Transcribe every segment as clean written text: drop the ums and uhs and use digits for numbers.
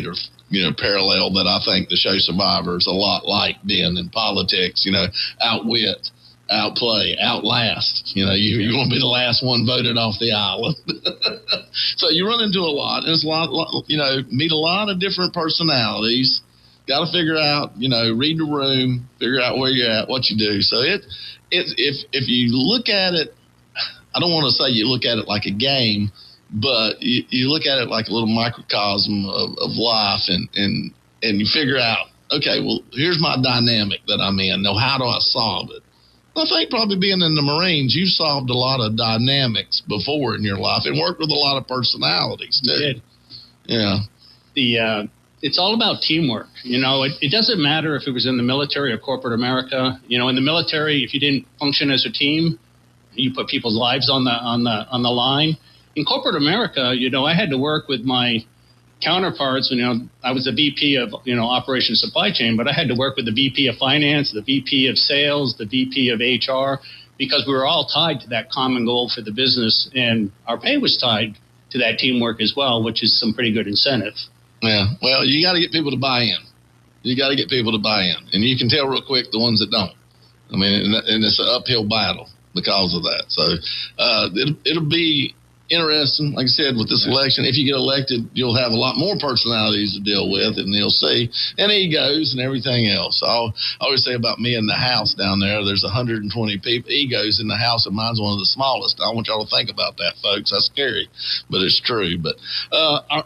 or, parallel that I think the show Survivor is a lot like being in politics, outwit, outplay, outlast. You want to be the last one voted off the island. So you run into a lot. There's a lot, meet a lot of different personalities. Got to figure out, read the room, figure out where you're at, what you do. So if you look at it, I don't want to say you look at it like a game, but you look at it like a little microcosm of life, and you figure out, okay, well, here's my dynamic that I'm in. Now, how do I solve it? I think probably being in the Marines, you solved a lot of dynamics before in your life and worked with a lot of personalities, too. You did. Yeah. It's all about teamwork. It doesn't matter if it was in the military or corporate America. In the military, if you didn't function as a team, you put people's lives on the line. In corporate America, I had to work with my counterparts. I was the VP of Operations Supply Chain, but I had to work with the VP of Finance, the VP of Sales, the VP of HR, because we were all tied to that common goal for the business, and our pay was tied to that teamwork as well, which is some pretty good incentive. Yeah, well, you got to get people to buy in. And you can tell real quick the ones that don't. I mean, and it's an uphill battle because of that. So it'll be interesting, like I said, with this election. If you get elected, you'll have a lot more personalities to deal with, and you'll see, and egos and everything else. I always say about me in the house down there's 120 egos in the house, and mine's one of the smallest. I want y'all to think about that, folks. That's scary, but it's true. But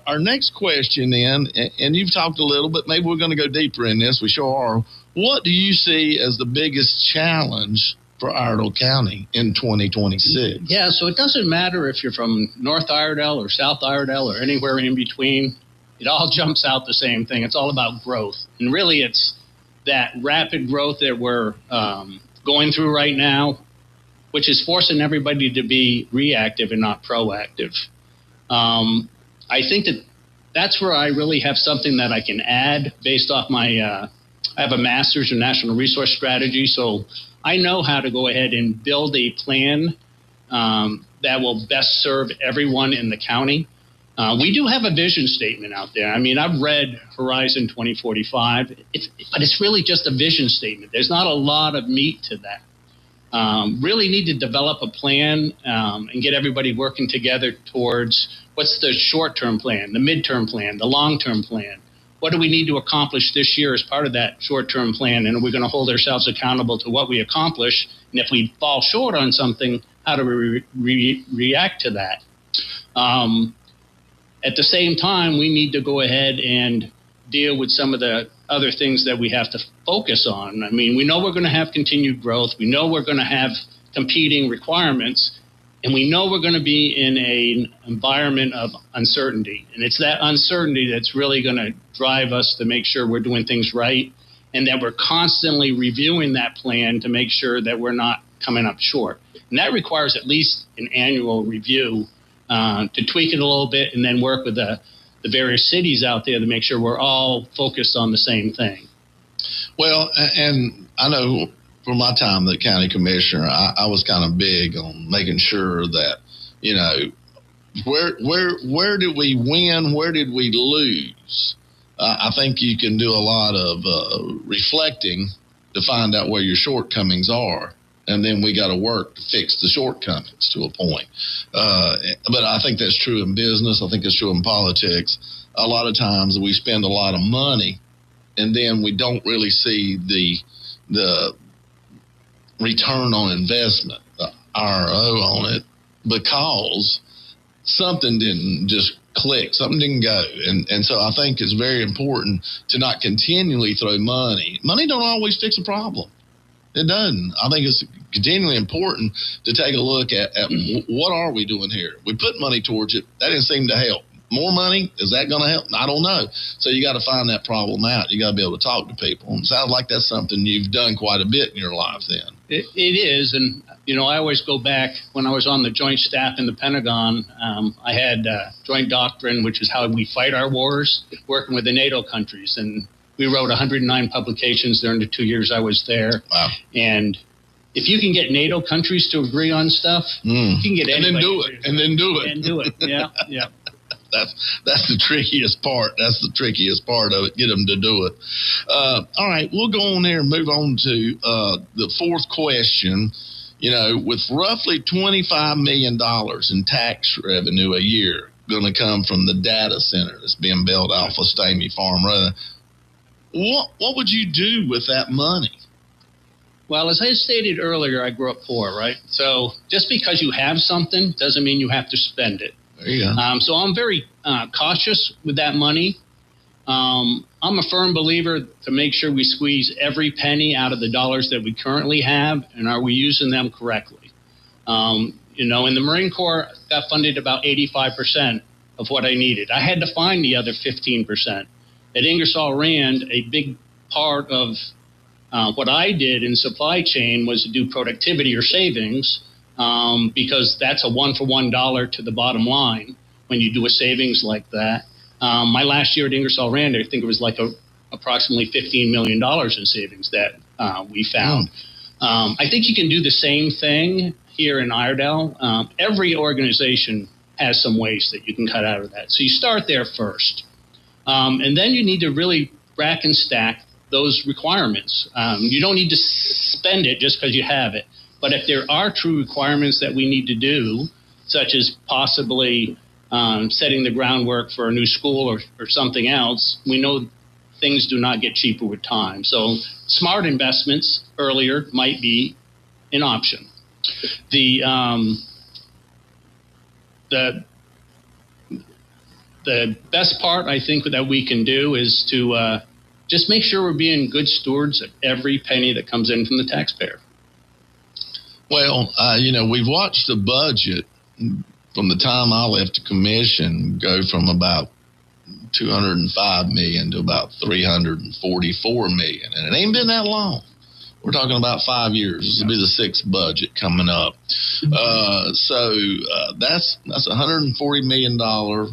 our next question then, and you've talked a little, but maybe we're going to go deeper in this. We sure are. What do you see as the biggest challenge for Iredell County in 2026? Yeah, so it doesn't matter if you're from North Iredell or South Iredell or anywhere in between. It all jumps out the same thing. It's all about growth. And really, it's that rapid growth that we're going through right now, which is forcing everybody to be reactive and not proactive. I think that's where I really have something that I can add based off my I have a master's in national resource strategy, so I know how to go ahead and build a plan that will best serve everyone in the county. We do have a vision statement out there. I mean, I've read Horizon 2045, but it's really just a vision statement. There's not a lot of meat to that. Really need to develop a plan and get everybody working together towards what's the short-term plan, the mid-term plan, the long-term plan. What do we need to accomplish this year as part of that short-term plan? And are we going to hold ourselves accountable to what we accomplish? And if we fall short on something, how do we react to that? At the same time, we need to go ahead and deal with some of the other things that we have to focus on. I mean, we know we're going to have continued growth. We know we're going to have competing requirements. And we know we're going to be in an environment of uncertainty. And it's that uncertainty that's really going to drive us to make sure we're doing things right, and that we're constantly reviewing that plan to make sure that we're not coming up short. And that requires at least an annual review to tweak it a little bit and then work with the various cities out there to make sure we're all focused on the same thing. Well, and I know for my time as county commissioner, I was kind of big on making sure that, where did we win? Where did we lose? I think you can do a lot of reflecting to find out where your shortcomings are. And then we got to work to fix the shortcomings to a point. But I think that's true in business. I think it's true in politics. A lot of times we spend a lot of money and then we don't really see the return on investment, the RO on it, because something didn't just click, something didn't go. And so I think it's very important to not continually throw money. Money don't always fix a problem. It doesn't. I think it's continually important to take a look at what are we doing here. We put money towards it. That didn't seem to help. More money, is that going to help? I don't know. So you got to find that problem out. You got to be able to talk to people. And it sounds like that's something you've done quite a bit in your life then. It is. And, I always go back when I was on the joint staff in the Pentagon. I had joint doctrine, which is how we fight our wars, working with the NATO countries. And we wrote 109 publications during the 2 years I was there. Wow. And if you can get NATO countries to agree on stuff, you can get anybody. And then do it. And do it. Yeah, yeah. That's the trickiest part. That's the trickiest part of it. Get them to do it. All right, we'll go on there and move on to the fourth question. You know, with roughly $25 million in tax revenue a year going to come from the data center that's being built off of Stamey Farm Road, what would you do with that money? Well, as I stated earlier, I grew up poor, right? So just because you have something doesn't mean you have to spend it. There you go. So I'm very cautious with that money. I'm a firm believer to make sure we squeeze every penny out of the dollars that we currently have, and are we using them correctly? You know, in the Marine Corps, got funded about 85% of what I needed. I had to find the other 15%. At Ingersoll Rand, a big part of what I did in supply chain was to do productivity or savings, because that's a one-for-one dollar to the bottom line when you do a savings like that. My last year at Ingersoll Rand, I think it was like approximately $15 million in savings that we found. I think you can do the same thing here in Iredell. Every organization has some waste that you can cut out of that. So you start there first. And then you need to really rack and stack those requirements. You don't need to spend it just because you have it. But if there are true requirements that we need to do, such as possibly setting the groundwork for a new school or something else, we know things do not get cheaper with time. So smart investments earlier might be an option. The best part I think that we can do is to just make sure we're being good stewards of every penny that comes in from the taxpayer. Well, you know, we've watched the budget from the time I left the commission go from about $205 million to about $344 million, and it ain't been that long. We're talking about 5 years. This will be the sixth budget coming up. So that's $140 million, or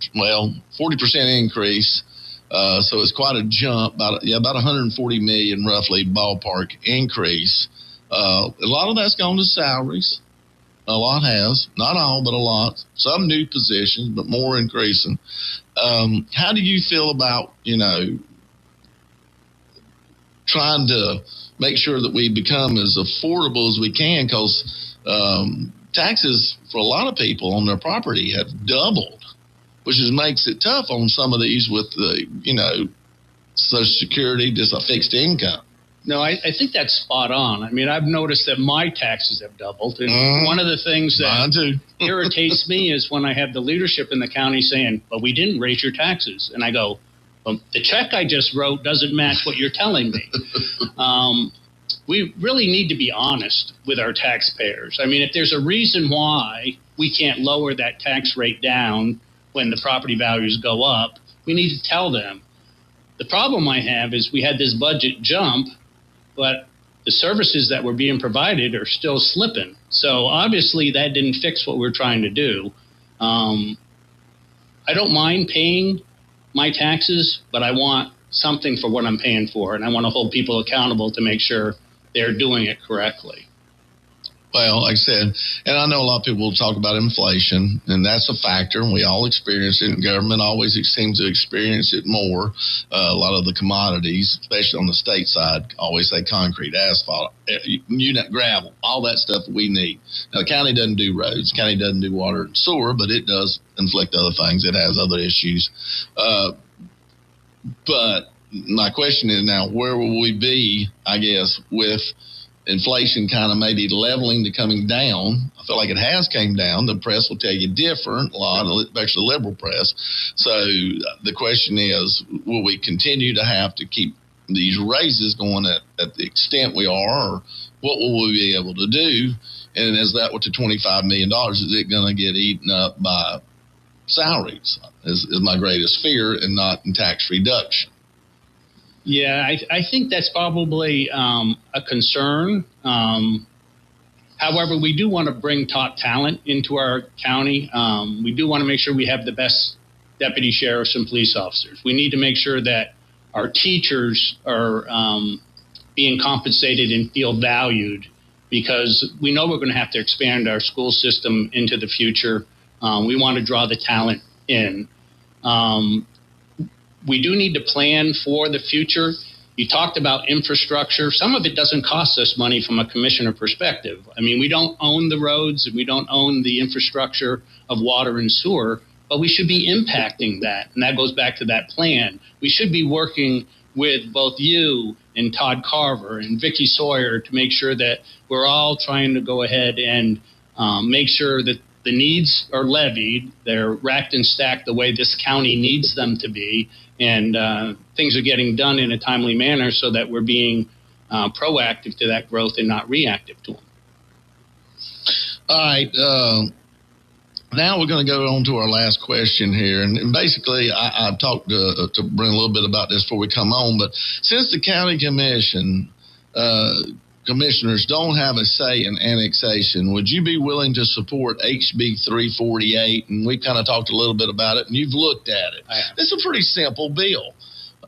40% increase. So it's quite a jump. About $140 million roughly ballpark increase. A lot of that's gone to salaries. A lot has, not all, but a lot. Some new positions, but more increasing. How do you feel about, you know, trying to make sure that we become as affordable as we can? Because taxes for a lot of people on their property have doubled, which makes it tough on some of these with the, you know, Social Security, just a fixed income. No, I think that's spot on. I mean, I've noticed that my taxes have doubled. And one of the things that irritates me is when I have the leadership in the county saying, well, we didn't raise your taxes. And I go, well, the check I just wrote doesn't match what you're telling me. We really need to be honest with our taxpayers. I mean, if there's a reason why we can't lower that tax rate down when the property values go up, we need to tell them. The problem I have is we had this budget jump, but the services that were being provided are still slipping. So obviously that didn't fix what we're trying to do. I don't mind paying my taxes, but I want something for what I'm paying for, and I want to hold people accountable to make sure they're doing it correctly. Well, like I said, and I know a lot of people will talk about inflation, and that's a factor, and we all experience it, and government always seems to experience it more. A lot of the commodities, especially on the state side, always say concrete, asphalt, gravel, all that stuff that we need. Now, the county doesn't do roads. The county doesn't do water and sewer, but it does inflict other things. It has other issues. But my question is now, where will we be, I guess, with inflation kind of maybe leveling to coming down? I feel like it has came down. The press will tell you different, a lot, especially liberal press. So the question is, will we continue to have to keep these raises going at the extent we are, or what will we be able to do? And is that what the $25 million, is it going to get eaten up by salaries is my greatest fear, and not in tax reduction? Yeah, I think that's probably a concern. However, we do want to bring top talent into our county. We do want to make sure we have the best deputy sheriffs and police officers. We need to make sure that our teachers are being compensated and feel valued, because we know we're going to have to expand our school system into the future. We want to draw the talent in. We do need to plan for the future. You talked about infrastructure. Some of it doesn't cost us money from a commissioner perspective. I mean, we don't own the roads and we don't own the infrastructure of water and sewer, but we should be impacting that. And that goes back to that plan. We should be working with both you and Todd Carver and Vicki Sawyer to make sure that we're all trying to go ahead and make sure that the needs are levied, they're racked and stacked the way this county needs them to be, and things are getting done in a timely manner so that we're being proactive to that growth and not reactive to them. All right. Now we're going to go on to our last question here. And basically, I've talked to Brent a little bit about this before we come on, but since the county commission commissioners don't have a say in annexation, would you be willing to support HB 348? And we kind of talked a little bit about it, and you've looked at it. It's a pretty simple bill.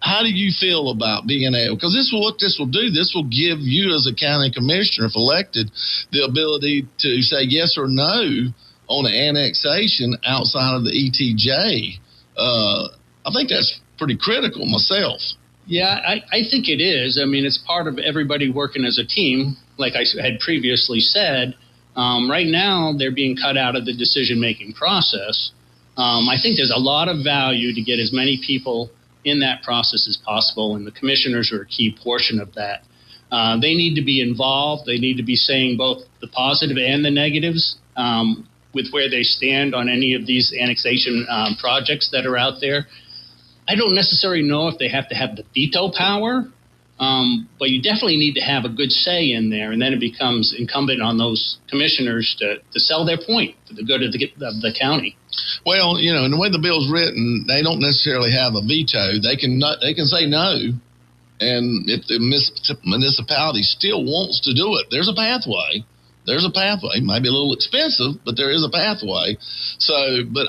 How do you feel about being able, because what this will do, this will give you as a county commissioner, if elected, the ability to say yes or no on an annexation outside of the ETJ. I think that's pretty critical myself. Yeah, I think it is. I mean, it's part of everybody working as a team. Like I had previously said, right now they're being cut out of the decision-making process. I think there's a lot of value to get as many people in that process as possible, and the commissioners are a key portion of that. They need to be involved. They need to be saying both the positive and the negatives with where they stand on any of these annexation projects that are out there. I don't necessarily know if they have to have the veto power, but you definitely need to have a good say in there, and then it becomes incumbent on those commissioners to sell their point for the good of the county. Well, you know, in the way the bill's written, they don't necessarily have a veto. They can say no, and if the municipality still wants to do it, there's a pathway. There's a pathway. It might be a little expensive, but there is a pathway. So, but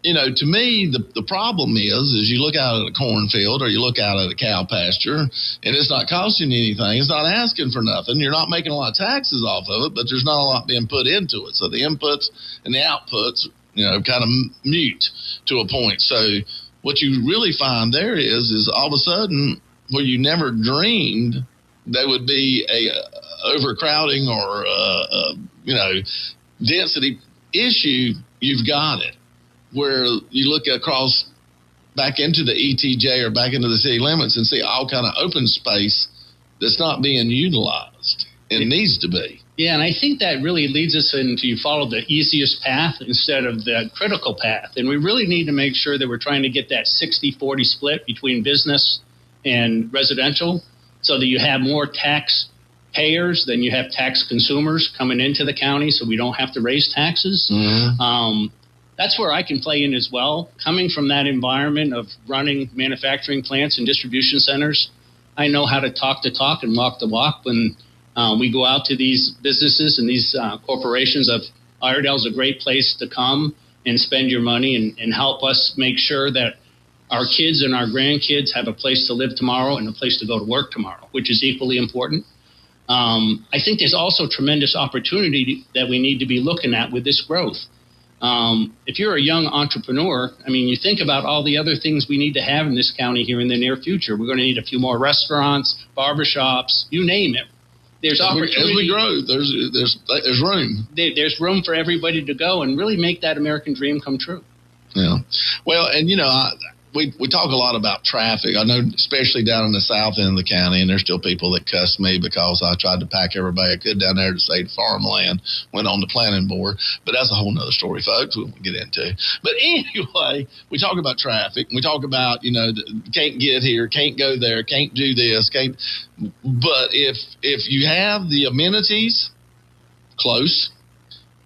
to me, the problem is you look out at a cornfield or you look out at a cow pasture, and it's not costing you anything. It's not asking for nothing. You're not making a lot of taxes off of it, but there's not a lot being put into it. So the inputs and the outputs, kind of mute to a point. So what you really find there is all of a sudden where you never dreamed there would be a overcrowding or density issue, you've got it. Where you look across back into the ETJ or back into the city limits and see all kind of open space that's not being utilized and needs to be. Yeah, and I think that really leads us into you follow the easiest path instead of the critical path. And we really need to make sure that we're trying to get that 60-40 split between business and residential so that you have more tax payers than you have tax consumers coming into the county, so we don't have to raise taxes. Mm-hmm. That's where I can play in as well. Coming from that environment of running manufacturing plants and distribution centers, I know how to talk the talk and walk the walk when we go out to these businesses and these corporations. Iredell's a great place to come and spend your money and help us make sure that our kids and our grandkids have a place to live tomorrow and a place to go to work tomorrow, which is equally important. I think there's also tremendous opportunity that we need to be looking at with this growth. If you're a young entrepreneur, I mean, you think about all the other things we need to have in this county here in the near future. We're going to need a few more restaurants, barbershops, you name it. There's opportunity. As we grow, there's room. There's room for everybody to go and really make that American dream come true. Yeah. Well, and we talk a lot about traffic. I know, especially down in the south end of the county, and there's still people that cuss me because I tried to pack everybody I could down there to save farmland, went on the planning board. But that's a whole nother story, folks, we won't get into. But anyway, we talk about traffic. We talk about, can't get here, can't go there, can't do this, can't. But if you have the amenities close,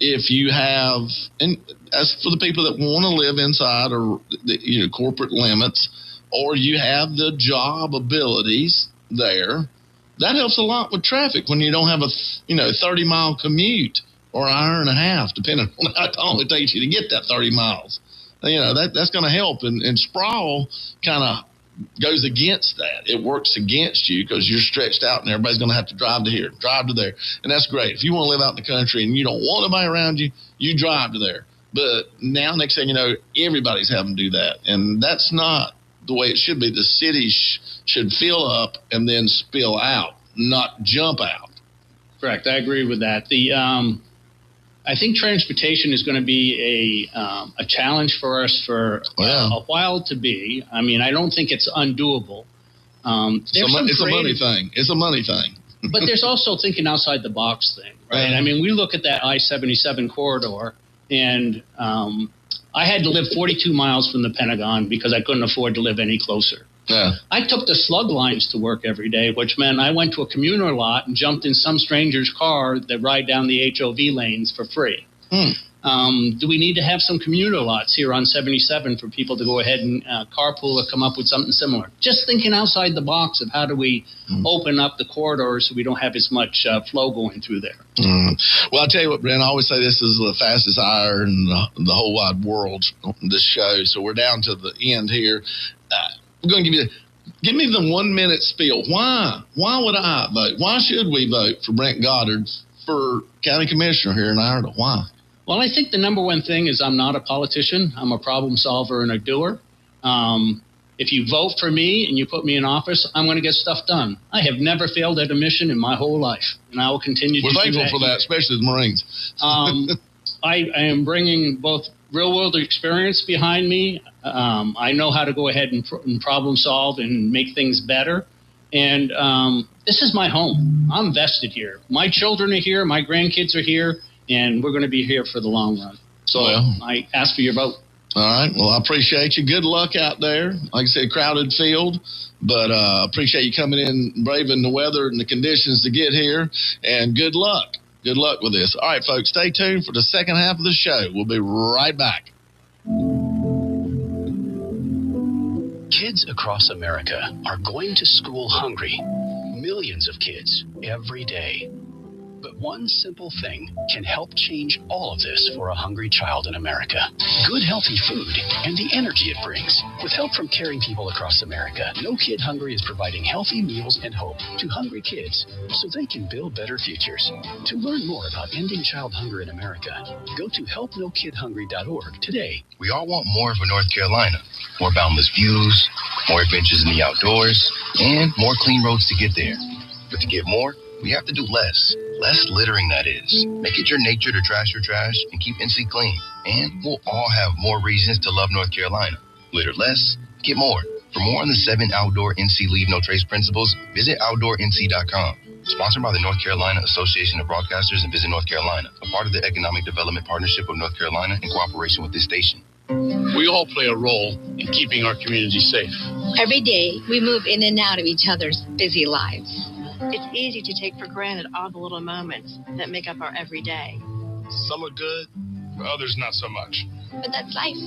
if you have, and as for the people that want to live inside or the corporate limits, or you have the job abilities there, that helps a lot with traffic when you don't have a 30-mile commute or an hour and a half, depending on how long it takes you to get that 30 miles. That's going to help, and sprawl kind of goes against that. It works against you because you're stretched out and everybody's going to have to drive to here, drive to there. And that's great. If you want to live out in the country and you don't want anybody around you, you drive to there. But now, next thing you know, everybody's having to do that. And that's not the way it should be. The city should fill up and then spill out, not jump out. Correct. I agree with that. I think transportation is going to be a challenge for us for a while to be. I mean, I don't think it's undoable. It's a money thing. It's a money thing. But there's also thinking outside the box thing, right? I mean, we look at that I-77 corridor, and I had to live 42 miles from the Pentagon because I couldn't afford to live any closer. Yeah. I took the slug lines to work every day, which meant I went to a commuter lot and jumped in some stranger's car that ride down the HOV lanes for free. Do we need to have some commuter lots here on 77 for people to go ahead and carpool or come up with something similar? Just thinking outside the box of how do we open up the corridors so we don't have as much flow going through there. Well, I'll tell you what, Brent, I always say this is the fastest hour in the whole wide world, this show. So we're down to the end here. We're going to give me the 1 minute spiel. Why would I vote? Why should we vote for Brent Goodard for county commissioner here in Iredell? Why? Well, I think the number one thing is I'm not a politician. I'm a problem solver and a doer. If you vote for me and you put me in office, I'm going to get stuff done. I have never failed at a mission in my whole life, and I will continue to do that. We're thankful for that, especially the Marines. I am bringing both real-world experience behind me. I know how to go ahead and problem solve and make things better. And this is my home. I'm vested here. My children are here. My grandkids are here. And we're going to be here for the long run. So I ask for your vote. All right. Well, I appreciate you. Good luck out there. Like I said, crowded field. But appreciate you coming in, braving the weather and the conditions to get here. And good luck. Good luck with this. All right, folks, stay tuned for the second half of the show. We'll be right back. Kids across America are going to school hungry. Millions of kids every day. But one simple thing can help change all of this for a hungry child in America. Good, healthy food and the energy it brings. With help from caring people across America, No Kid Hungry is providing healthy meals and hope to hungry kids so they can build better futures. To learn more about ending child hunger in America, go to helpnokidhungry.org today. We all want more for North Carolina. More boundless views, more adventures in the outdoors, and more clean roads to get there. But to get more, we have to do less. Less littering, that is. Make it your nature to trash your trash and keep NC clean. And we'll all have more reasons to love North Carolina. Litter less, get more. For more on the 7 outdoor NC Leave No Trace principles, visit outdoornc.com. Sponsored by the North Carolina Association of Broadcasters and Visit North Carolina, a part of the Economic Development Partnership of North Carolina in cooperation with this station. We all play a role in keeping our community safe. Every day, we move in and out of each other's busy lives. It's easy to take for granted all the little moments that make up our everyday. Some are good, for others not so much. But that's life.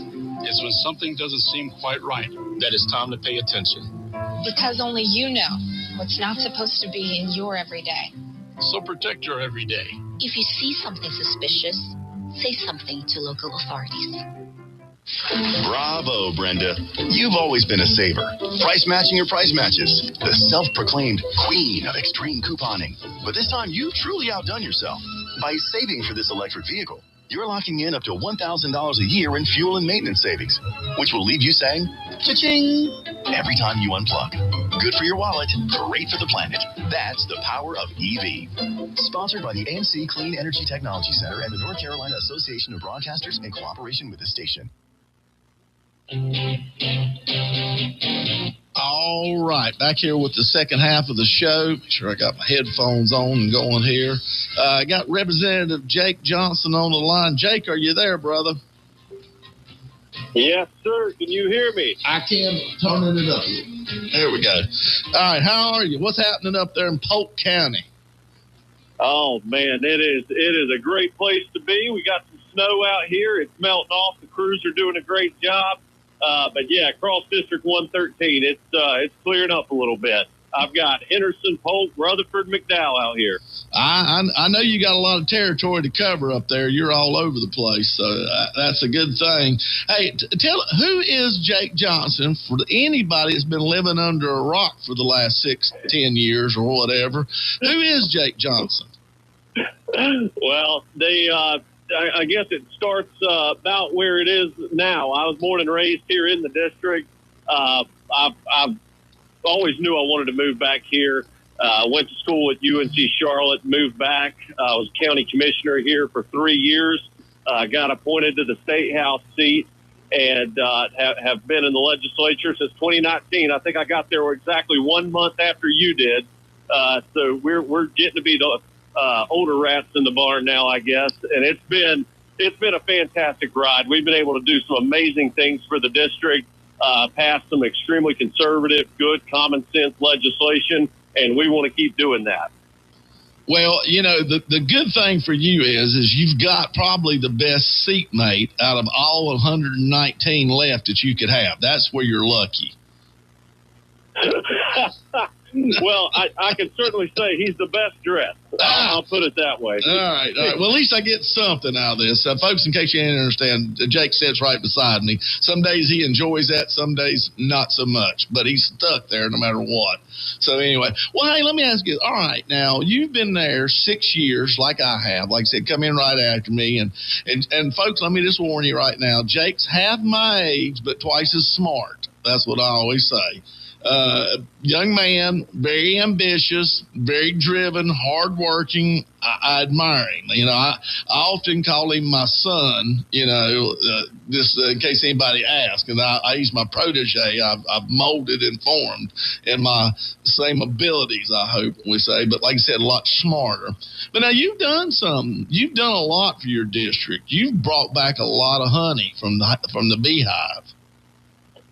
It's when something doesn't seem quite right that it's time to pay attention. Because only you know what's not supposed to be in your everyday. So protect your everyday. If you see something suspicious, say something to local authorities. Bravo, Brenda. You've always been a saver. Price matching your price matches. The self-proclaimed queen of extreme couponing. But this time, you've truly outdone yourself. By saving for this electric vehicle, you're locking in up to $1,000 a year in fuel and maintenance savings, which will leave you saying, cha-ching, every time you unplug. Good for your wallet, great for the planet. That's the power of EV. Sponsored by the ANC Clean Energy Technology Center and the North Carolina Association of Broadcasters in cooperation with this station. All right, back here with the second half of the show. Make sure I got my headphones on and going here. I got Representative Jake Johnson on the line. Jake, are you there, brother? Yes, sir. Can you hear me? I can. Turning it up. There we go. All right, how are you? What's happening up there in Polk County? Oh, man, it is a great place to be. We got some snow out here. It's melting off. The crews are doing a great job. But yeah, across District 113, it's clearing up a little bit. I've got Henderson, Polk, Rutherford, McDowell out here. I know you got a lot of territory to cover up there. You're all over the place, so that's a good thing. Hey, tell who is Jake Johnson for anybody that's been living under a rock for the last 6-10 years or whatever. Who is Jake Johnson? Well, I guess it starts about where it is now. I was born and raised here in the district. I've always knew I wanted to move back here. Went to school at UNC Charlotte, moved back. I was county commissioner here for 3 years. Got appointed to the State House seat and have been in the legislature since 2019. I think I got there exactly 1 month after you did. So we're getting to be the older rats in the barn now, I guess. And it's been a fantastic ride. We've been able to do some amazing things for the district, pass some extremely conservative, good, common sense legislation, and we want to keep doing that. Well, the good thing for you is you've got probably the best seatmate out of all 119 left that you could have. That's where you're lucky. Well, I can certainly say he's the best dressed. I'll put it that way. All right. Well, at least I get something out of this. Folks, in case you didn't understand, Jake sits right beside me. Some days he enjoys that, some days not so much, but he's stuck there no matter what. So anyway, well, hey, let me ask you, all right, now, you've been there 6 years like I have. Like I said, come in right after me. And folks, let me just warn you right now, Jake's half my age, but twice as smart. That's what I always say. Young man, very ambitious, very driven, hardworking. I admire him. I often call him my son, just in case anybody asks. And I use my protege. I've molded and formed in my same abilities, I hope we say. But like I said, a lot smarter. But now you've done something. You've done a lot for your district. You've brought back a lot of honey from the beehive.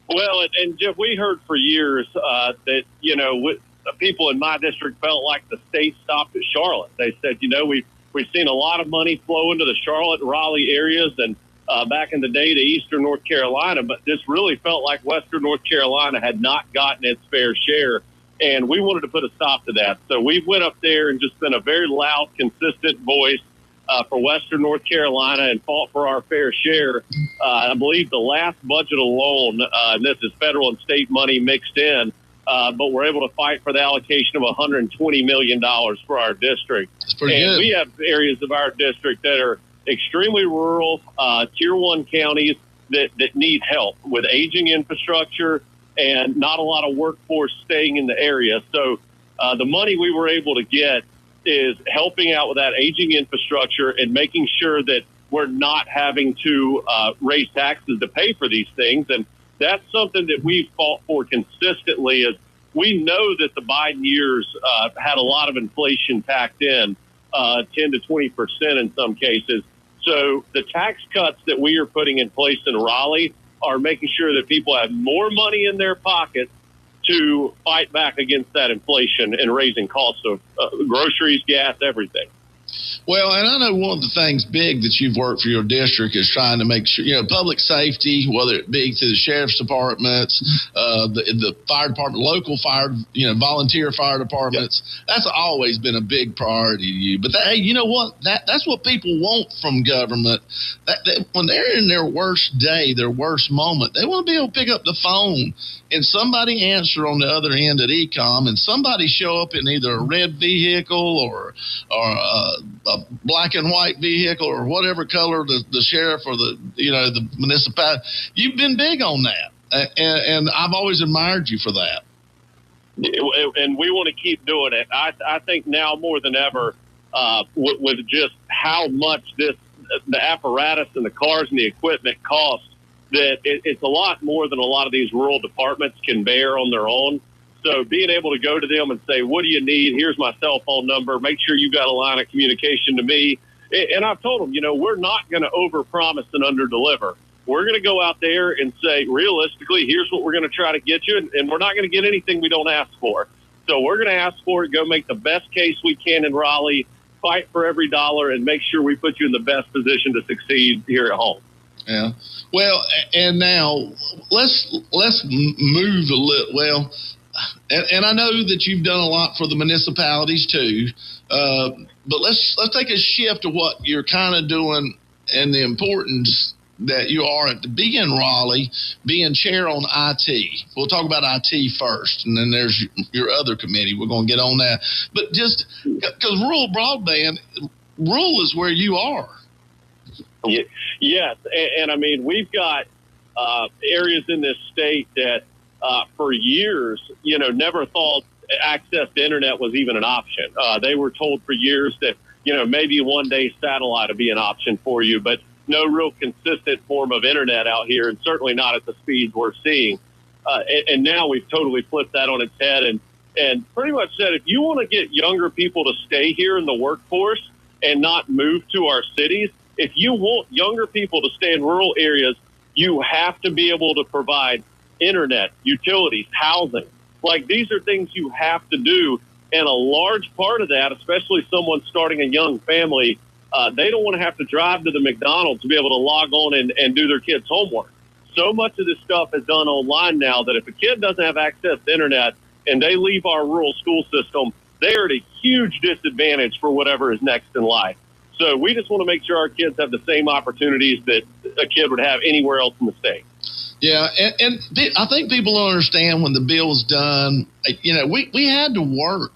Well, and Jeff, we heard for years that, people in my district felt like the state stopped at Charlotte. They said, we've seen a lot of money flow into the Charlotte and Raleigh areas and back in the day to eastern North Carolina, but this really felt like western North Carolina had not gotten its fair share, and we wanted to put a stop to that. So we went up there and just been a very loud, consistent voice for western North Carolina and fought for our fair share. I believe the last budget alone, and this is federal and state money mixed in, but we're able to fight for the allocation of $120 million for our district. That's pretty good. We have areas of our district that are extremely rural, tier 1 counties that need help with aging infrastructure and not a lot of workforce staying in the area. So the money we were able to get is helping out with that aging infrastructure and making sure that we're not having to raise taxes to pay for these things. And that's something that we've fought for consistently. Is we know that the Biden years had a lot of inflation packed in, 10 to 20% in some cases. So the tax cuts that we are putting in place in Raleigh are making sure that people have more money in their pockets to fight back against that inflation and raising costs of groceries, gas, everything. Well, and I know one of the things big that you've worked for your district is trying to make sure, public safety, whether it be through the sheriff's departments, the fire department, local fire, volunteer fire departments. That's always been a big priority to you. But hey, you know what? That's what people want from government. When they're in their worst day, their worst moment, they want to be able to pick up the phone and somebody answer on the other end at ECOM, and somebody show up in either a red vehicle or a black and white vehicle or whatever color the sheriff or the municipality. You've been big on that, and I've always admired you for that. And we want to keep doing it. I think now more than ever, with just how much the apparatus and the cars and the equipment cost, that it's a lot more than a lot of these rural departments can bear on their own. So being able to go to them and say, what do you need? Here's my cell phone number. Make sure you got a line of communication to me. And I've told them, we're not going to overpromise and underdeliver. We're going to go out there and say, realistically, here's what we're going to try to get you. And we're not going to get anything we don't ask for. So we're going to ask for it, go make the best case we can in Raleigh, fight for every dollar, and make sure we put you in the best position to succeed here at home. Yeah. Well, and now let's move a little. Well, and I know that you've done a lot for the municipalities too, but let's take a shift to what you're kind of doing and the importance that you are at being Raleigh, being chair on IT. We'll talk about IT first, and then there's your other committee. We're going to get on that. But just because rural broadband, rural is where you are. Yes, and I mean, we've got areas in this state that for years, never thought access to internet was even an option. They were told for years that, maybe one day satellite would be an option for you, but no real consistent form of internet out here, and certainly not at the speeds we're seeing. And now we've totally flipped that on its head and pretty much said, if you want to get younger people to stay here in the workforce and not move to our cities, if you want younger people to stay in rural areas, you have to be able to provide internet, utilities, housing. Like, these are things you have to do. And a large part of that, especially someone starting a young family, they don't want to have to drive to the McDonald's to be able to log on and do their kids' homework. So much of this stuff is done online now that if a kid doesn't have access to internet and they leave our rural school system, they are at a huge disadvantage for whatever is next in life. So we just want to make sure our kids have the same opportunities that a kid would have anywhere else in the state. Yeah, and I think people don't understand when the bill's done. We had to work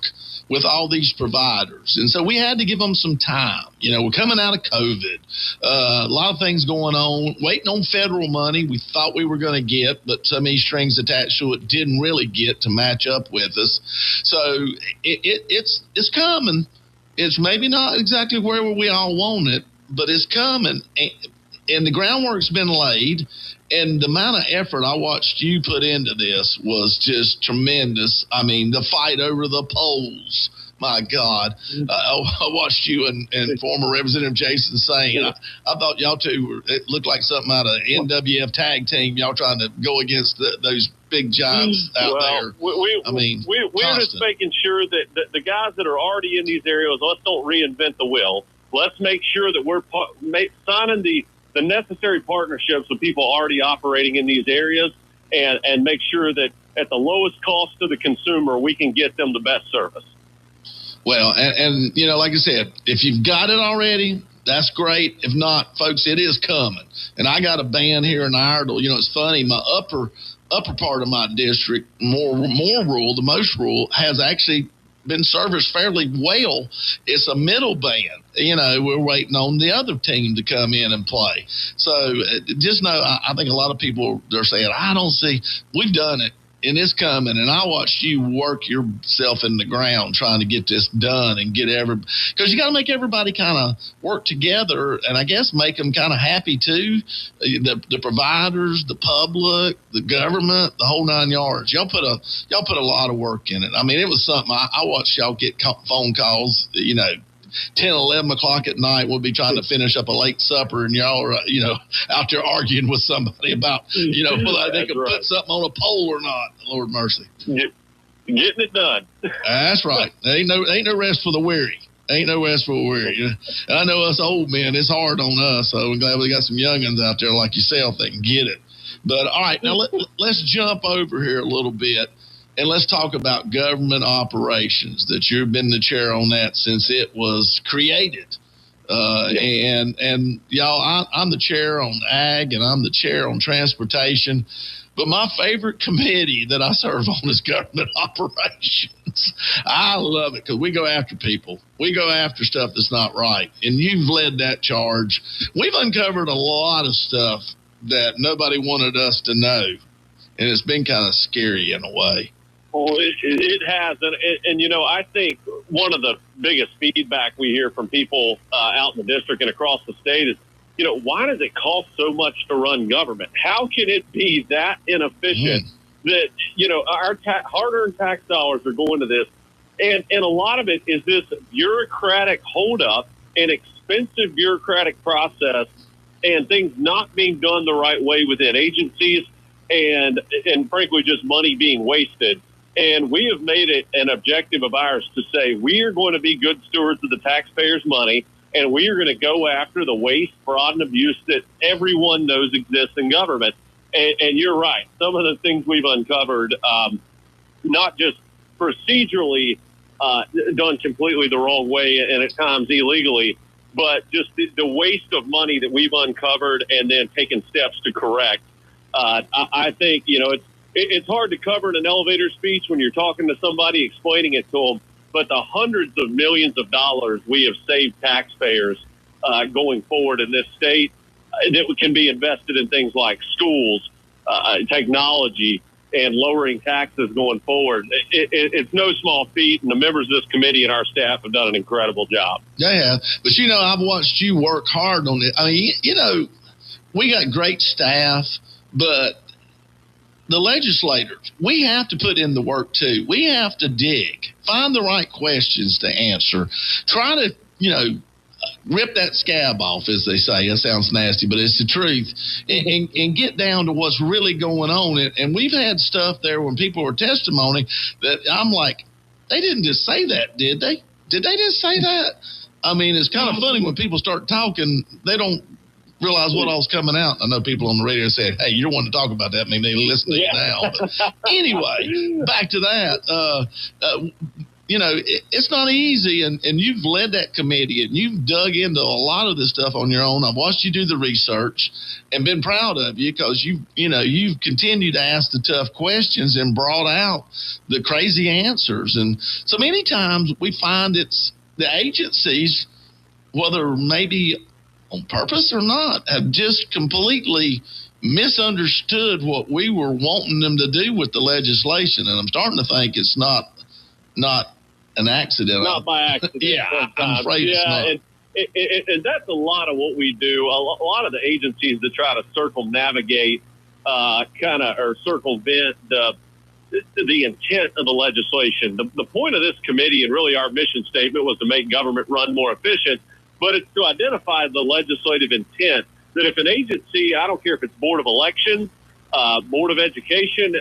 with all these providers, and so we had to give them some time. We're coming out of COVID, a lot of things going on, waiting on federal money we thought we were going to get, but so many strings attached to it didn't really get to match up with us. So it's coming. It's maybe not exactly where we all want it, but it's coming, and the groundwork's been laid. And the amount of effort I watched you put into this was just tremendous. I mean, the fight over the polls, my God. I watched you and former Representative Jason Sain. I thought y'all two it looked like something out of NWF tag team, y'all trying to go against those big giants out there. We're just making sure that the guys that are already in these areas, let's don't reinvent the wheel. Let's make sure that we're signing the necessary partnerships with people already operating in these areas and make sure that at the lowest cost to the consumer, we can get them the best service. Well, and like I said, if you've got it already, that's great. If not, folks, it is coming. And I got a band here in Iredell. It's funny, my upper part of my district, more rural, the most rural, has actually been serviced fairly well. It's a middle band. We're waiting on the other team to come in and play. So just know, I think a lot of people, they're saying, I don't see, we've done it. And it's coming, and I watched you work yourself in the ground trying to get this done and get because you got to make everybody kind of work together, and I guess make them kind of happy too. The providers, the public, the government, the whole 9 yards. Y'all put a lot of work in it. I mean, it was something. I watched y'all get phone calls, 10, 11 o'clock at night. We'll be trying to finish up a late supper, and y'all are, out there arguing with somebody about, whether they can put something on a pole or not. Lord mercy. Getting it done. That's right. Ain't no rest for the weary. Ain't no rest for the weary. I know us old men, it's hard on us, so we're glad we got some youngins out there like yourself that can get it. But, all right, now let's jump over here a little bit. And let's talk about government operations, that you've been the chair on that since it was created. And y'all, I'm the chair on ag and I'm the chair on transportation. But my favorite committee that I serve on is government operations. I love it because we go after people. We go after stuff that's not right. And you've led that charge. We've uncovered a lot of stuff that nobody wanted us to know. And it's been kind of scary in a way. Well, it has. And I think one of the biggest feedback we hear from people out in the district and across the state is, why does it cost so much to run government? How can it be that inefficient that, our hard-earned tax dollars are going to this? And a lot of it is this bureaucratic holdup and expensive bureaucratic process and things not being done the right way within agencies and frankly, just money being wasted. And we have made it an objective of ours to say we are going to be good stewards of the taxpayers' money, and we are going to go after the waste, fraud, and abuse that everyone knows exists in government. And you're right. Some of the things we've uncovered, not just procedurally done completely the wrong way and at times illegally, but just the waste of money that we've uncovered and then taken steps to correct. I think, it's hard to cover in an elevator speech when you're talking to somebody, explaining it to them, but the hundreds of millions of dollars we have saved taxpayers going forward in this state that can be invested in things like schools, technology, and lowering taxes going forward. It's no small feat, and the members of this committee and our staff have done an incredible job. Yeah, but I've watched you work hard on it. I mean, we got great staff, but the legislators, we have to put in the work too. We have to dig, find the right questions to answer, try to, rip that scab off, as they say. It sounds nasty, but it's the truth. And get down to what's really going on. And we've had stuff there when people were testimony that I'm like, they didn't just say that, did they? Did they just say that? I mean, it's kind of funny when people start talking, they don't realize what all's coming out. I know people on the radio say, hey, you don't want to talk about that. Maybe they listen to it now. But anyway, back to that. It's not easy, and you've led that committee, and you've dug into a lot of this stuff on your own. I've watched you do the research and been proud of you because you've continued to ask the tough questions and brought out the crazy answers. And so many times we find it's the agencies, whether maybe on purpose or not, have just completely misunderstood what we were wanting them to do with the legislation. And I'm starting to think it's not an accident. Not by accident. Yeah, I'm afraid it's not. And that's a lot of what we do. A lot of the agencies that try to circumnavigate, or circumvent the intent of the legislation. The point of this committee and really our mission statement was to make government run more efficient, but it's to identify the legislative intent that if an agency, I don't care if it's Board of Elections, Board of Education,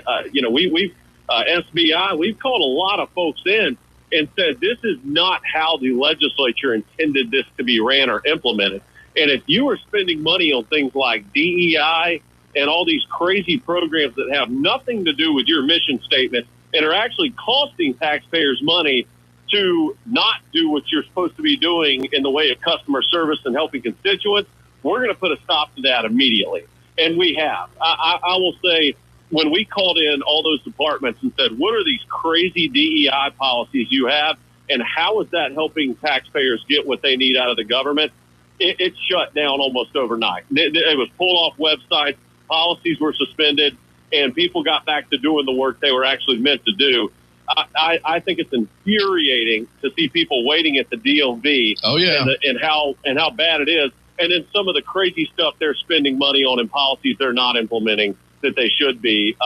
we've SBI, we've called a lot of folks in and said, this is not how the legislature intended this to be ran or implemented. And if you are spending money on things like DEI and all these crazy programs that have nothing to do with your mission statement and are actually costing taxpayers money to not do what you're supposed to be doing in the way of customer service and helping constituents, we're going to put a stop to that immediately. And we have. I will say, when we called in all those departments and said, what are these crazy DEI policies you have, and how is that helping taxpayers get what they need out of the government, it shut down almost overnight. It was pulled off websites, policies were suspended, and people got back to doing the work they were actually meant to do. I think it's infuriating to see people waiting at the DMV. Oh, yeah. and how bad it is. And then some of the crazy stuff they're spending money on and policies they're not implementing that they should be.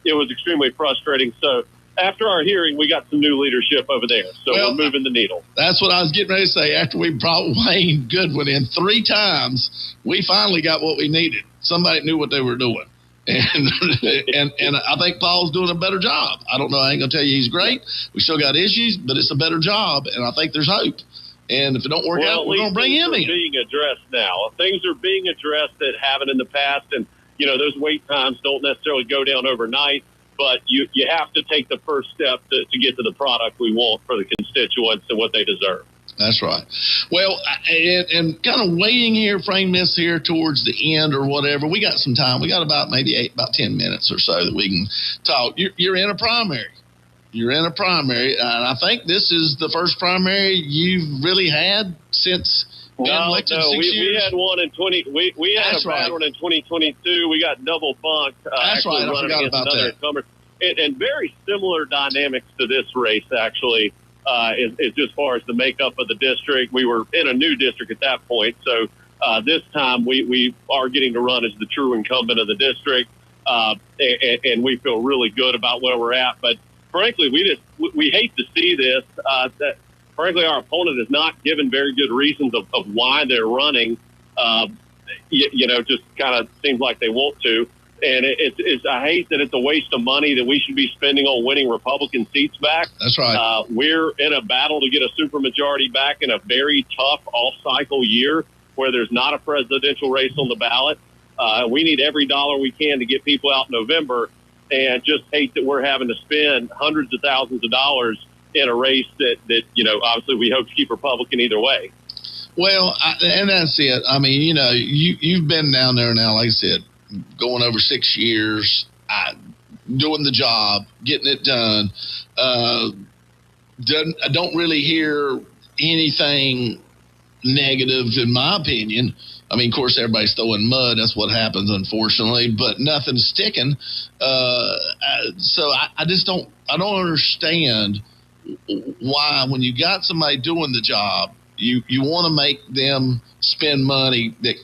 It was extremely frustrating. So after our hearing, we got some new leadership over there. So we're moving the needle. That's what I was getting ready to say. After we brought Wayne Goodwin in 3 times, we finally got what we needed. Somebody knew what they were doing. And I think Paul's doing a better job. I don't know. I ain't going to tell you he's great. We still got issues, but it's a better job, and I think there's hope. And if it don't work out, we're going to bring him in. Being addressed now. Things are being addressed that haven't in the past, and those wait times don't necessarily go down overnight, but you have to take the first step to get to the product we want for the constituents and what they deserve. That's right. Well, and kind of waiting here, frame this here towards the end or whatever. We got some time. We got about 10 minutes or so that we can talk. You're in a primary. You're in a primary, and I think this is the first primary you've really had since being elected 6 years. We had one in 20. We had a bad one in 2022. We got double bunked. That's right. I forgot about that. And very similar dynamics to this race, actually. Is as far as the makeup of the district. We were in a new district at that point, so this time we are getting to run as the true incumbent of the district, and we feel really good about where we're at. But frankly, we hate to see this. That frankly, our opponent has not given very good reasons of why they're running. Just kind of seems like they want to. And I hate that it's a waste of money that we should be spending on winning Republican seats back. That's right. We're in a battle to get a supermajority back in a very tough off-cycle year where there's not a presidential race on the ballot. We need every dollar we can to get people out in November, and just hate that we're having to spend hundreds of thousands of dollars in a race that obviously we hope to keep Republican either way. Well, and that's it. I mean, you've been down there now, like I said, going over 6 years, doing the job, getting it done. I don't really hear anything negative, in my opinion, I mean, of course, everybody's throwing mud. That's what happens, unfortunately, but nothing's sticking. So I just don't understand why, when you got somebody doing the job, you want to make them spend money that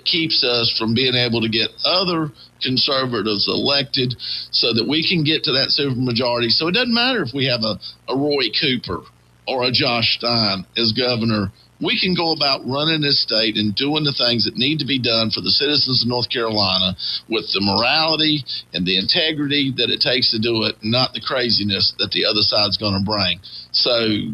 keeps us from being able to get other conservatives elected so that we can get to that supermajority. So it doesn't matter if we have a Roy Cooper or a Josh Stein as governor. We can go about running this state and doing the things that need to be done for the citizens of North Carolina with the morality and the integrity that it takes to do it, not the craziness that the other side's going to bring. So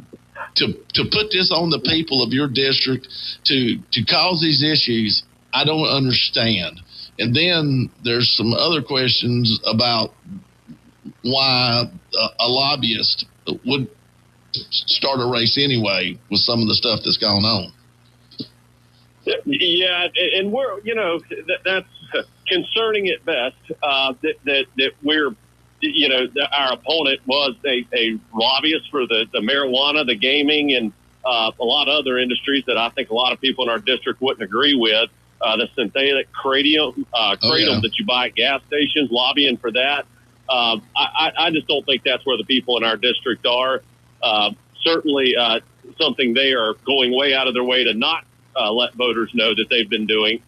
to put this on the people of your district to cause these issues, I don't understand. And then there's some other questions about why a lobbyist would start a race anyway with some of the stuff that's going on. Yeah, and we're, that's concerning at best, that we're, our opponent was a lobbyist for the marijuana, the gaming, and a lot of other industries that I think a lot of people in our district wouldn't agree with. The synthetic kratom that you buy at gas stations, lobbying for that. I just don't think that's where the people in our district are. Certainly something they are going way out of their way to not let voters know that they've been doing.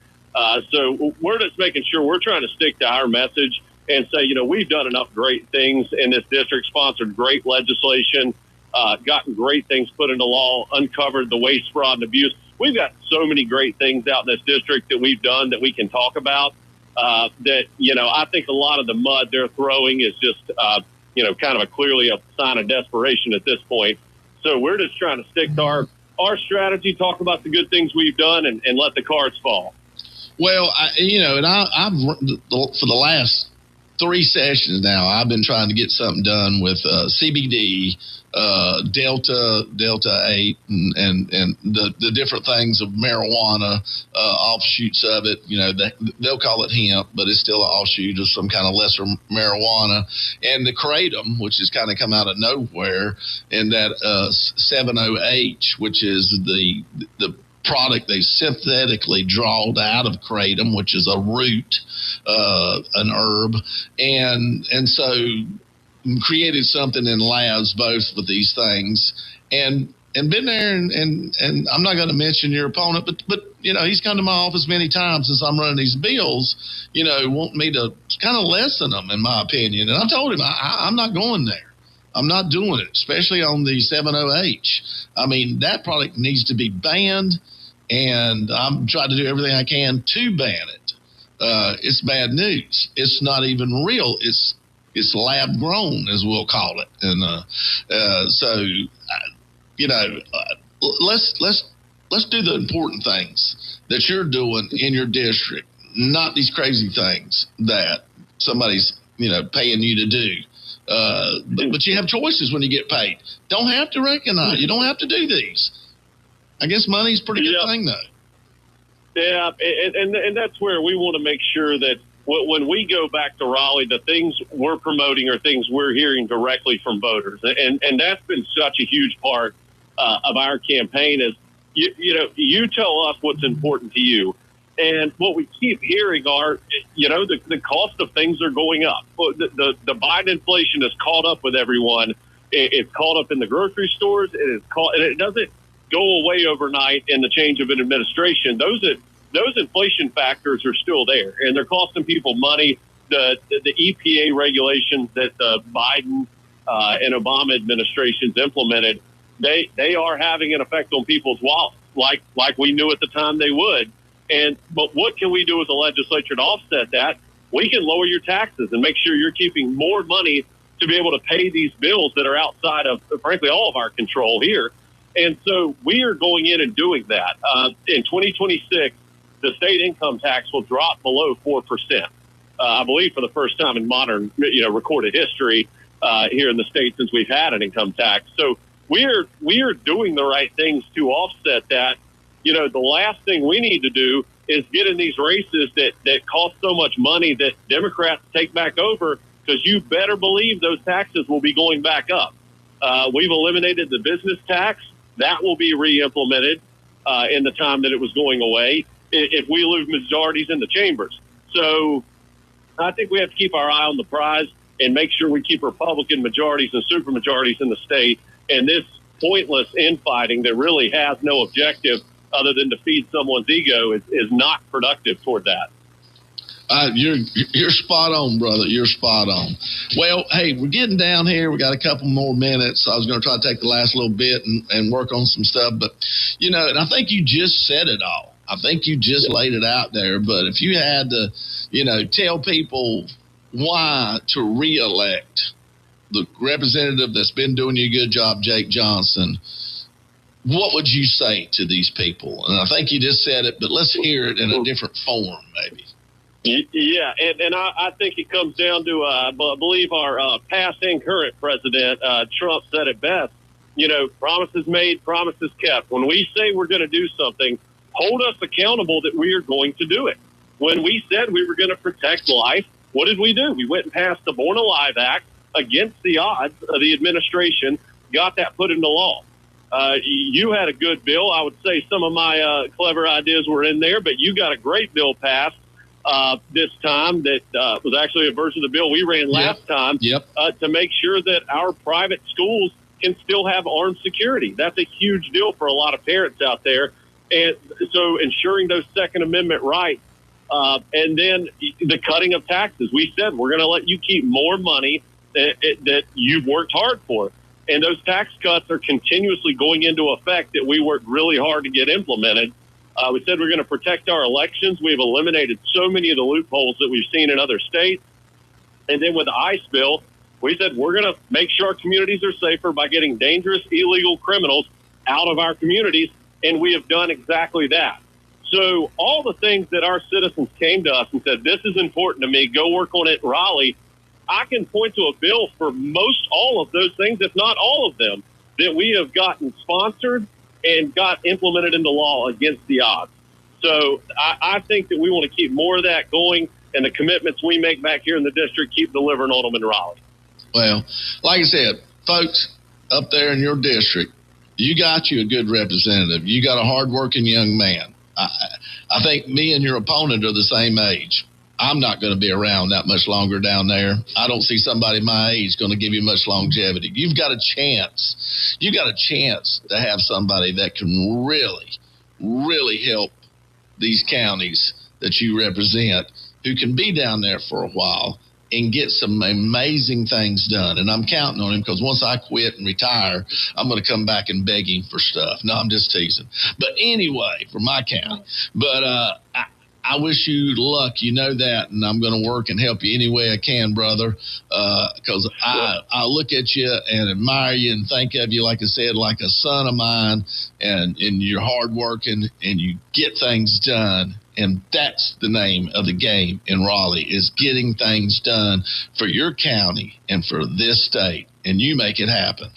So we're just making sure we're trying to stick to our message and say, we've done enough great things in this district, sponsored great legislation, gotten great things put into law, uncovered the waste, fraud, and abuse. We've got so many great things out in this district that we've done that we can talk about that, I think a lot of the mud they're throwing is just, kind of clearly a sign of desperation at this point. So we're just trying to stick to our strategy, talk about the good things we've done, and let the cards fall. Well, I've for the last 3 sessions now, I've been trying to get something done with CBD, Delta 8, and the different things of marijuana, offshoots of it. They'll call it hemp, but it's still an offshoot of some kind of lesser marijuana. And the kratom, which has kind of come out of nowhere, and that 7-0H, which is the product they synthetically drawed out of kratom, which is a root, an herb, and so created something in labs both with these things, and been there, and I'm not going to mention your opponent, but he's come to my office many times as I'm running these bills, wanting me to kind of lessen them, in my opinion. And I told him I'm not going there. I'm not doing it, especially on the 7-0H. I mean, that product needs to be banned, and I'm trying to do everything I can to ban it. It's bad news. It's not even real. It's lab grown, as we'll call it. And let's do the important things that you're doing in your district, not these crazy things that somebody's paying you to do. But you have choices when you get paid. Don't have to recognize. You don't have to do these. I guess money's a pretty good thing, though. Yeah, and that's where we want to make sure that when we go back to Raleigh, the things we're promoting are things we're hearing directly from voters. And that's been such a huge part of our campaign is, you tell us what's important to you. And what we keep hearing are, the cost of things are going up. The Biden inflation has caught up with everyone. It's caught up in the grocery stores. And it doesn't go away overnight in the change of an administration. Those inflation factors are still there, and they're costing people money. The EPA regulations that the Biden and Obama administrations implemented, they are having an effect on people's wallets, like we knew at the time they would. But what can we do as a legislature to offset that? We can lower your taxes and make sure you're keeping more money to be able to pay these bills that are outside of, frankly, all of our control here. And so we are going in and doing that. In 2026, the state income tax will drop below 4%. I believe for the first time in modern, recorded history here in the state since we've had an income tax. So we are doing the right things to offset that. The last thing we need to do is get in these races that cost so much money that Democrats take back over, because you better believe those taxes will be going back up. We've eliminated the business tax. That will be re-implemented in the time that it was going away. if we lose majorities in the chambers. So I think we have to keep our eye on the prize and make sure we keep Republican majorities and supermajorities in the state. And this pointless infighting that really has no objective other than to feed someone's ego is not productive toward that. You're spot on, brother. You're spot on. Well, hey, we're getting down here. We got a couple more minutes. I was going to try to take the last little bit and work on some stuff. But, you know, and I think you just said it all. I think you just laid it out there. But if you had to, you know, tell people why to reelect the representative that's been doing you a good job, Jake Johnson, what would you say to these people? And I think you just said it, but let's hear it in a different form, maybe. Yeah, and I think it comes down to, I believe our past and current president, Trump, said it best. You know, promises made, promises kept. When we say we're going to do something, hold us accountable that we are going to do it. When we said we were going to protect life, what did we do? We went and passed the Born Alive Act against the odds of the administration, got that put into law. You had a good bill. I would say some of my clever ideas were in there, but you got a great bill passed this time that was actually a version of the bill we ran last time to make sure that our private schools can still have armed security. That's a huge deal for a lot of parents out there. And so ensuring those Second Amendment rights, and then the cutting of taxes. We said we're going to let you keep more money that you've worked hard for. And those tax cuts are continuously going into effect that we worked really hard to get implemented. We said we're going to protect our elections. We've eliminated so many of the loopholes that we've seen in other states. And then with the ICE bill, we said we're going to make sure our communities are safer by getting dangerous, illegal criminals out of our communities. And we have done exactly that. So all the things that our citizens came to us and said, this is important to me, go work on it in Raleigh, I can point to a bill for most all of those things, if not all of them, that we have gotten sponsored and got implemented into law against the odds. So I think that we want to keep more of that going, and the commitments we make back here in the district, keep delivering on them in Raleigh. Well, like I said, folks, up there in your district, you got you a good representative. You got a hardworking young man. I think me and your opponent are the same age. I'm not going to be around that much longer down there. I don't see somebody my age going to give you much longevity. You've got a chance. You got a chance to have somebody that can really, really help these counties that you represent, who can be down there for a while and get some amazing things done. And I'm counting on him, because once I quit and retire, I'm going to come back and beg him for stuff. No, I'm just teasing. But anyway, for my county. But I wish you luck. You know that, and I'm going to work and help you any way I can, brother, because I look at you and admire you and think of you, like I said, like a son of mine, and you're hardworking and you get things done. And that's the name of the game in Raleigh, is getting things done for your county and for this state, and you make it happen.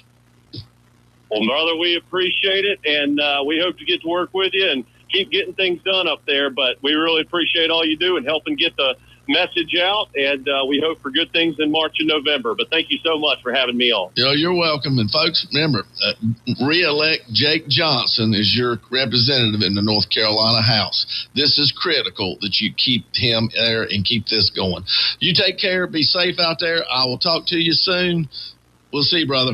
Well, brother, we appreciate it, and we hope to get to work with you and keep getting things done up there. But we really appreciate all you do and helping get the message out, and we hope for good things in March and November. But thank you so much for having me on. You're welcome. And folks, remember, re-elect Jake Johnson as your representative in the North Carolina House. This is critical that you keep him there and keep this going. You take care. Be safe out there. I will talk to you soon. We'll see you, brother.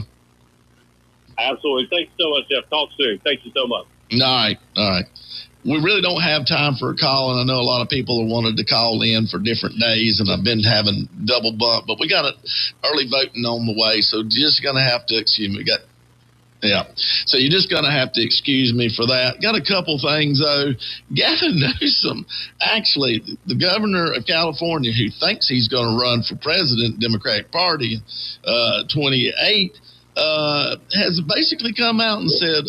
Absolutely. Thank you so much, Jeff. Talk soon. Thank you so much. All right. We really don't have time for a call, and I know a lot of people have wanted to call in for different days, and I've been having double bump, but we got an early voting on the way, so just going to have to excuse me. So you're just going to have to excuse me for that. Got a couple things, though. Gavin Newsom, actually, the governor of California, who thinks he's going to run for president, Democratic Party, 28, has basically come out and said,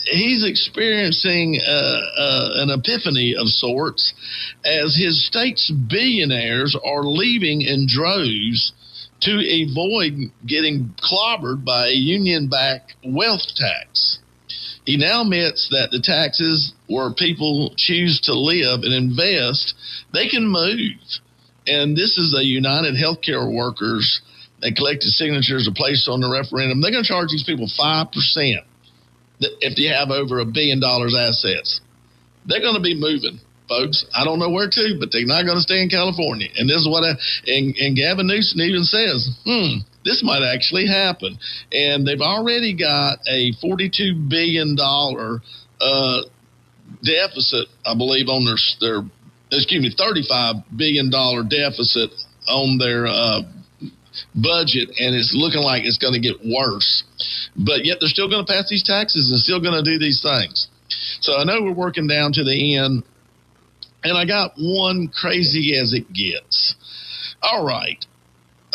he's experiencing an epiphany of sorts, as his state's billionaires are leaving in droves to avoid getting clobbered by a union-backed wealth tax. He now admits that the taxes where people choose to live and invest, they can move. And this is a United Healthcare Workers that collected signatures are placed on the referendum. They're going to charge these people 5% if you have over $1 billion assets. they're going to be moving, folks. I don't know where to, but they're not going to stay in California. And this is what and Gavin Newsom even says, this might actually happen. And they've already got a $42 billion deficit, I believe, on their $35 billion deficit on their budget, and it's looking like it's going to get worse. But yet they're still going to pass these taxes and still going to do these things. So I know we're working down to the end, and I got one crazy as it gets. All right.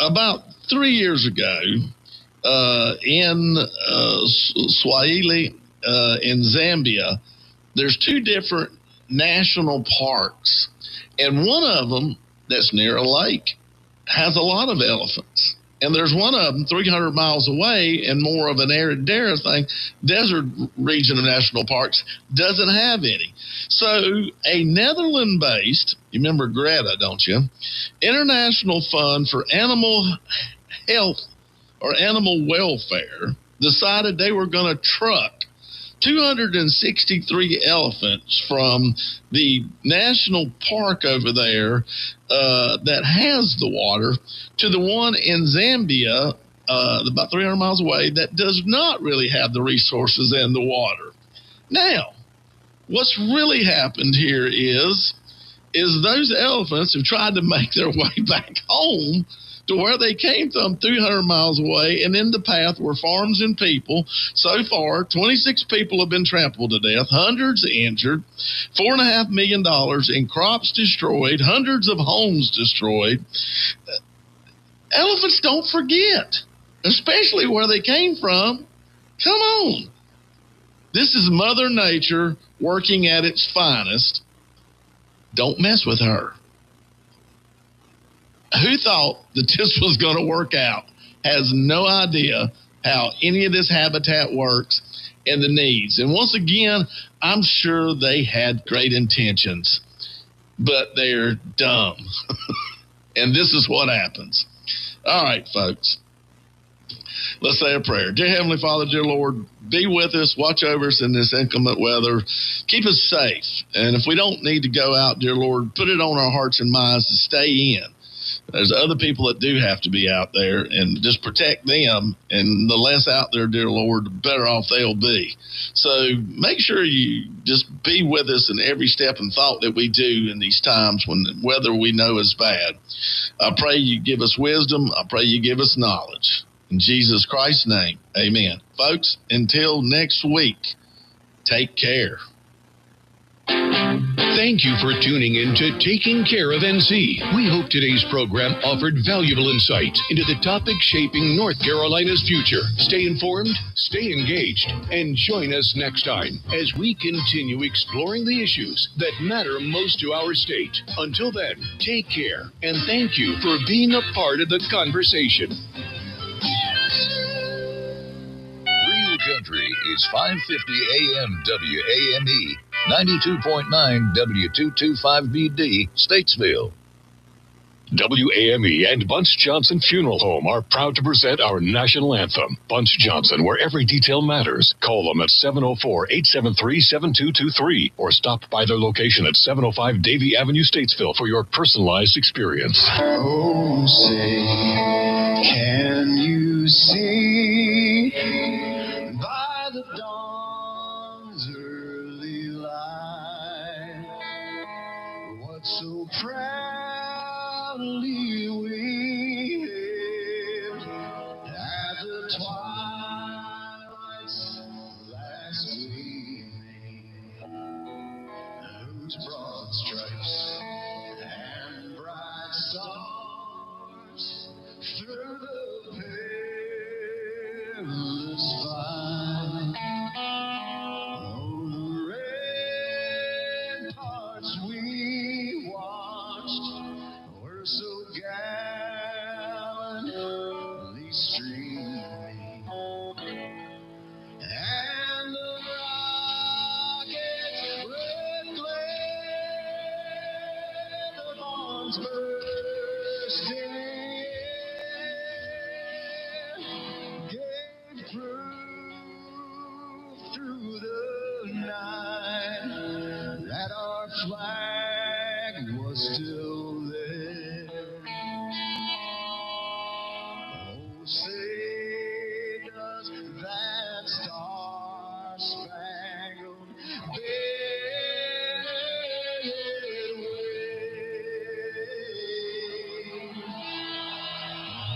About 3 years ago, in Swahili, in Zambia, there's two different national parks, and one of them that's near a lake has a lot of elephants. And there's one of them 300 miles away and more of an arid desert region of national parks doesn't have any. So a Netherlands-based, you remember Greta, don't you? International Fund for Animal Health or Animal Welfare decided they were going to truck 263 elephants from the national park over there that has the water to the one in Zambia, about 300 miles away, that does not really have the resources and the water. Now, what's really happened here is those elephants have tried to make their way back home to where they came from 300 miles away and in the path were farms and people. So far, 26 people have been trampled to death, hundreds injured, $4.5 million in crops destroyed, hundreds of homes destroyed. Elephants don't forget, especially where they came from. Come on. This is Mother Nature working at its finest. Don't mess with her. Who thought that this was going to work out has no idea how any of this habitat works and the needs. And once again, I'm sure they had great intentions, but they're dumb. And this is what happens. All right, folks. Let's say a prayer. Dear Heavenly Father, dear Lord, be with us. Watch over us in this inclement weather. Keep us safe. And if we don't need to go out, dear Lord, put it on our hearts and minds to stay in. There's other people that do have to be out there, and just protect them. And the less out there, dear Lord, the better off they'll be. So make sure you just be with us in every step and thought that we do in these times when the weather we know is bad. I pray you give us wisdom. I pray you give us knowledge. In Jesus Christ's name, amen. Folks, until next week, take care. Thank you for tuning in to Taking Care of NC. We hope today's program offered valuable insight into the topics shaping North Carolina's future. Stay informed, stay engaged, and join us next time as we continue exploring the issues that matter most to our state. Until then, take care, and thank you for being a part of the conversation. Real Country is 550 AM WAME. 92.9 W225BD, Statesville. WAME and Bunch Johnson Funeral Home are proud to present our national anthem, Bunch Johnson, where every detail matters. Call them at 704-873-7223 or stop by their location at 705 Davie Avenue, Statesville for your personalized experience. Oh, say, can you see by the dawn's early light what so proudly we hailed at the twilight's last gleaming, whose broad stripes and bright stars through the perilous fight. Oh, the ramparts we watched were so gallantly streamed.